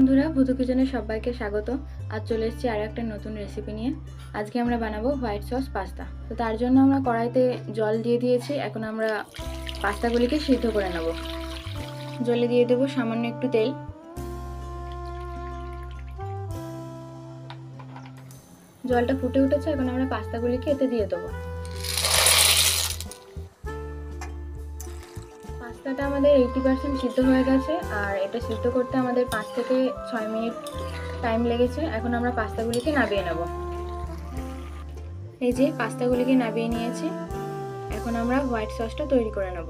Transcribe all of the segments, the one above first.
বন্ধুরা, ভুতু কিচেনে সবাইকে স্বাগত। আজ চলে এসেছি আর একটা নতুন রেসিপি নিয়ে। আজকে আমরা বানাবো হোয়াইট সস পাস্তা। তো তার জন্য আমরা কড়াইতে জল দিয়ে দিয়েছি। এখন আমরা পাস্তাগুলিকে সিদ্ধ করে নেব। জলে দিয়ে দেবো সামান্য একটু তেল। জলটা ফুটে উঠেছে, এখন আমরা পাস্তাগুলিকে এতে দিয়ে দেবো। পাস্তাটা আমাদের 80% সিদ্ধ হয়ে গেছে, আর এটা সিদ্ধ করতে আমাদের 5 থেকে 6 মিনিট টাইম লেগেছে। এখন আমরা পাস্তাগুলিকে নামিয়ে নেব। এই যে পাস্তাগুলিকে নামিয়ে নিয়েছি। এখন আমরা হোয়াইট সসটা তৈরি করে নেব।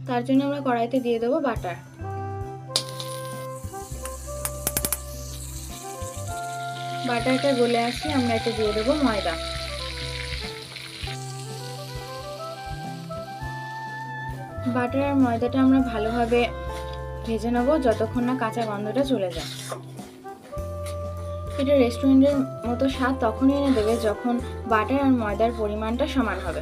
তার জন্য আমরা কড়াইতে দিয়ে দেবো বাটার। বাটারটা গলে আসলে আমরা এতে দিয়ে দেবো ময়দা। বাটার আর ময়দাটা আমরা ভালোভাবে ভেজে নেব যতক্ষণ না কাঁচা গন্ধটা চলে যায়। এটা রেস্টুরেন্টের মতো স্বাদ তখনই এনে দেবে যখন বাটার আর ময়দার পরিমাণটা সমান হবে।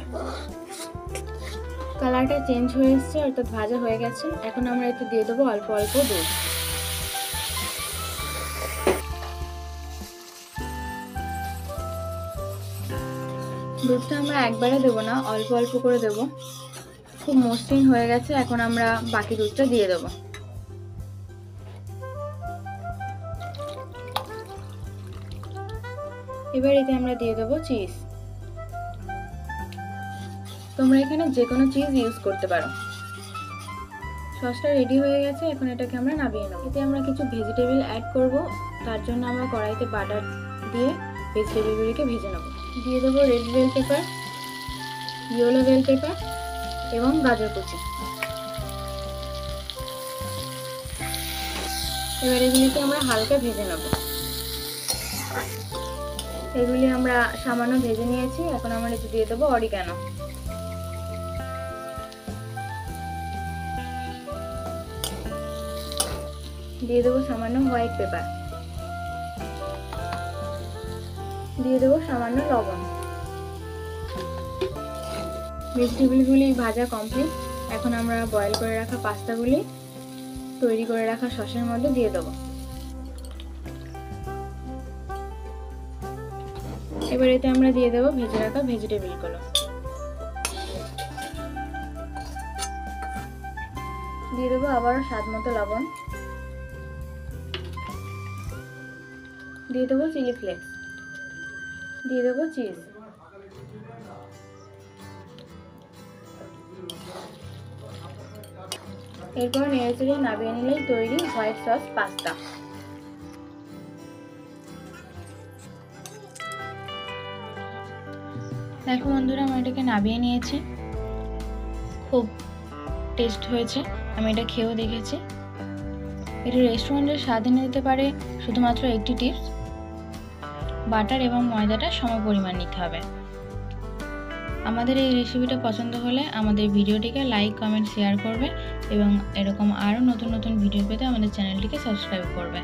কালারটা চেঞ্জ হয়ে এসছে, অর্থাৎ ভাজা হয়ে গেছে। এখন আমরা এতে দিয়ে দেবো অল্প অল্প দুধ। দুধটা আমরা একবারে দেবো না, অল্প অল্প করে দেবো। খুব মসৃণ হয়ে গেছে, এখন আমরা বাকি দুধটা দিয়ে দেবো। এবার এতে আমরা দিয়ে দেবো চিজ। তোমরা এখানে যে কোনো চিজ ইউজ করতে পারো। সসটা রেডি হয়ে গেছে, এখন এটাকে আমরা নামিয়ে নেব। এতে আমরা কিছু ভেজিটেবল অ্যাড করব। তার জন্য আমরা কড়াইতে বাটার দিয়ে ভেজিটেবলগুলিকে ভেজে নেব। দিয়ে দেবো red bell pepper, yellow bell pepper এবং গাজর কুচি। এবার এগুলিকে আমরা হালকা ভেজে নেব। এগুলি আমরা সামান্য ভেজে নিয়েছি। এখন আমরা এতে দিয়ে দেবো অরিগানো। দিয়ে দেবো সামান্য হোয়াইট পেপার। দিয়ে দেবো সামান্য লবণ। ভেজিটেবলগুলি ভাজা কমপ্লিট। এখন আমরা বয়েল করে রাখা পাস্তাগুলি তৈরি করে রাখা সসের মধ্যে দিয়ে দেবো। এবার এতে আমরা দিয়ে দেবো ভেজে রাখা ভেজিটেবলগুলো। দিয়ে দেবো আবারও স্বাদ মতো লবণ। দিয়ে দেবো চিলি ফ্লেক্স। দিয়ে দেবো চিজ। এরপর নেড়েচেড়ে নামিয়ে নিলেই তৈরি হোয়াইট সস পাস্তা। দেখো বন্ধুরা, আমি এটাকে নামিয়ে নিয়েছি। খুব টেস্ট হয়েছে, আমি এটা খেয়েও দেখেছি। এটা রেস্টুরেন্টের স্বাদ এনে দিতে পারে শুধুমাত্র একটি টিপস: বাটার এবং ময়দাটা সম পরিমাণ নিতে হবে। আমাদের এই রেসিপিটা পছন্দ হলে আমাদের ভিডিওটিকে লাইক, কমেন্ট, শেয়ার করবে এবং এরকম আরও নতুন নতুন ভিডিও পেতে আমাদের চ্যানেলটিকে সাবস্ক্রাইব করবে।